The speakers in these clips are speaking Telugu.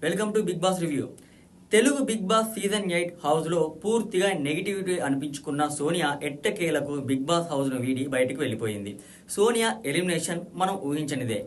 Welcome to Bigg Boss review. Telugu Bigg Boss season 8 house లో పూర్తిగా నెగిటివిటీ అనిపించుకున్న సోనియా ఎట్టకేలకు బిగ్ బాస్ హౌస్ ను వీడి బయటకు వెళ్ళిపోయింది. సోనియా ఎలిమినేషన్ మనం ఊహించనిదే.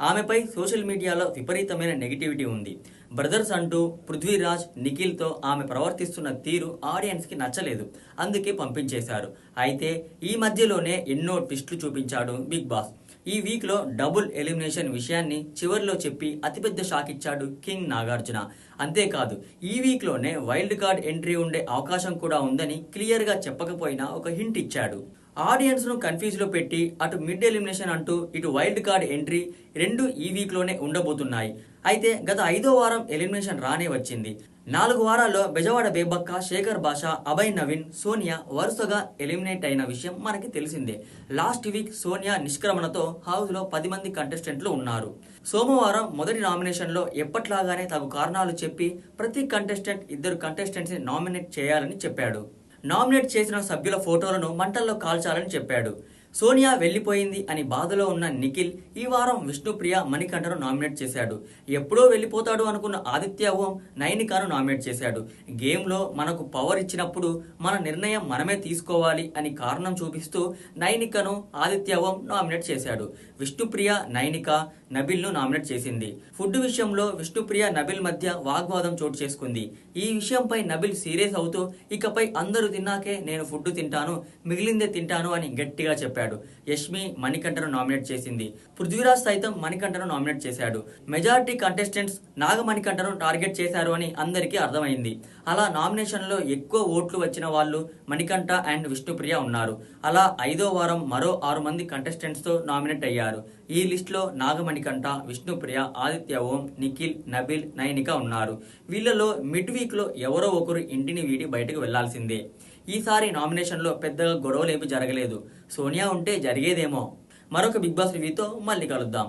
ఆమెపై సోషల్ మీడియాలో విపరీతమైన నెగిటివిటీ ఉంది. బ్రదర్స్ అంటూ పృథ్వీరాజ్, నిఖిల్ తో ఆమె ప్రవర్తిస్తున్న తీరు ఆడియన్స్ కి నచ్చలేదు. అందుకే పంపించేశారు. అయితే ఈ మధ్యలోనే ఎన్నో ట్విస్టులు చూపించాడు బిగ్ బాస్. ఈ వీక్ లో డబుల్ ఎలిమినేషన్ విషయాన్ని చివరిలో చెప్పి అతిపెద్ద షాక్ ఇచ్చాడు కింగ్ నాగార్జున. అంతేకాదు, ఈ వీక్ లోనే వైల్డ్ కార్డ్ ఎంట్రీ ఉండే అవకాశం కూడా ఉందని క్లియర్ గా చెప్పకపోయినా ఒక హింట్ ఇచ్చాడు. ఆడియన్స్ ను కన్ఫ్యూజ్ లో పెట్టి అటు మిడ్ ఎలిమినేషన్ అంటూ ఇటు వైల్డ్ కార్డ్ ఎంట్రీ రెండు ఈ వీక్ లోనే ఉండబోతున్నాయి. అయితే గత 5వ వారం ఎలిమినేషన్ రానే వచ్చింది. 4 వారాల్లో బెజవాడ బేబక్క, శేఖర్ భాష, అభయ్ నవీన్, సోనియా వరుసగా ఎలిమినేట్ అయిన విషయం మనకి తెలిసిందే. లాస్ట్ వీక్ సోనియా నిష్క్రమణతో హౌస్ లో 10 మంది కంటెస్టెంట్లు ఉన్నారు. సోమవారం మొదటి నామినేషన్ లో ఎప్పట్లాగానే తగు కారణాలు చెప్పి ప్రతి కంటెస్టెంట్ 2 కంటెస్టెంట్స్ ని నామినేట్ చేయాలని చెప్పాడు. నామినేట్ చేసిన సభ్యుల ఫోటోలను మంటల్లో కాల్చాలని చెప్పాడు. సోనియా వెళ్లిపోయింది అని బాధలో ఉన్న నిఖిల్ ఈ వారం విష్ణుప్రియ, మణికంఠను నామినేట్ చేశాడు. ఎప్పుడో వెళ్లిపోతాడు అనుకున్న ఆదిత్య ఓం, నైనికాను నామినేట్ చేశాడు. గేమ్ లో మనకు పవర్ ఇచ్చినప్పుడు మన నిర్ణయం మనమే తీసుకోవాలి అని కారణం చూపిస్తూ నైనికను ఆదిత్య ఓం నామినేట్ చేశాడు. విష్ణుప్రియ, నైనిక నబిల్ ను నామినేట్ చేసింది. ఫుడ్ విషయంలో విష్ణుప్రియ, నబిల్ మధ్య వాగ్వాదం చోటు చేసుకుంది. ఈ విషయంపై నబిల్ సీరియస్ అవుతూ ఇకపై అందరూ తిన్నాకే నేను ఫుడ్ తింటాను, మిగిలిందే తింటాను అని గట్టిగా చెప్పాడు. యష్మి మణికంఠను నామినేట్ చేసింది. పృథ్వీరాజ్ సైతం మణికంఠను నామినేట్ చేశాడు. మెజారిటీ కంటెస్టెంట్స్ నాగమణికంఠను టార్గెట్ చేశారు అని అందరికీ అర్థమైంది. అలా నామినేషన్ లో ఎక్కువ ఓట్లు వచ్చిన వాళ్ళు మణికంఠ అండ్ విష్ణుప్రియ ఉన్నారు. అలా 5వ వారం మరో 6 మంది కంటెస్టెంట్స్ తో నామినేట్ అయ్యారు. ఈ లిస్ట్ లో నాగమణికంఠ, విష్ణుప్రియ, ఆదిత్య ఓం, నిఖిల్, నబిల్, నైనిక ఉన్నారు. వీళ్ళలో మిడ్ వీక్ లో ఎవరో ఒకరు ఇంటిని వీడి బయటకు వెళ్లాల్సిందే. ఈసారి నామినేషన్ లో పెద్దగా గొడవలేమి జరగలేదు. సోనియా ఉంటే జరిగేదేమో. మరొక బిగ్ బాస్ రివ్యూతో మళ్ళీ కలుద్దాం.